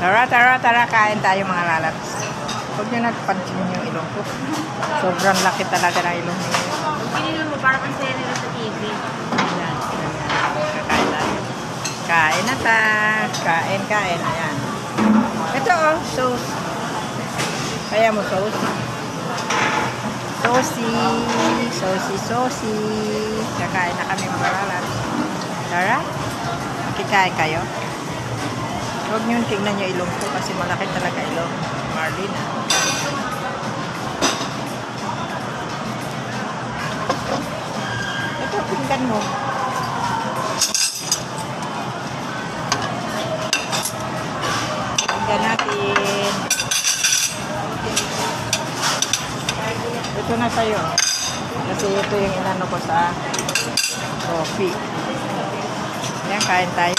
Tara, tara, tara. Kain tayo mga lalabs. Huwag nyo nagpansin yung ilong ko. Sobrang laki talaga ng ilong niyo. Pinili mo, parang ang saya nila sa TV. Ayan. Kakain tayo. Kain na ta. Kain, kain. Ayan. Ito oh, sauce. Kaya mo sauce. Saucy. Kakain na kami mga lalabs. Tara. Kikain kayo. Huwag nyo tignan yung ilong ko kasi malaki talaga ilong. Marlene. Ito, pinggan mo. Pinggan natin. Ito na sa'yo. Kasi ito yung inano ko sa coffee. Ayan, kain tayo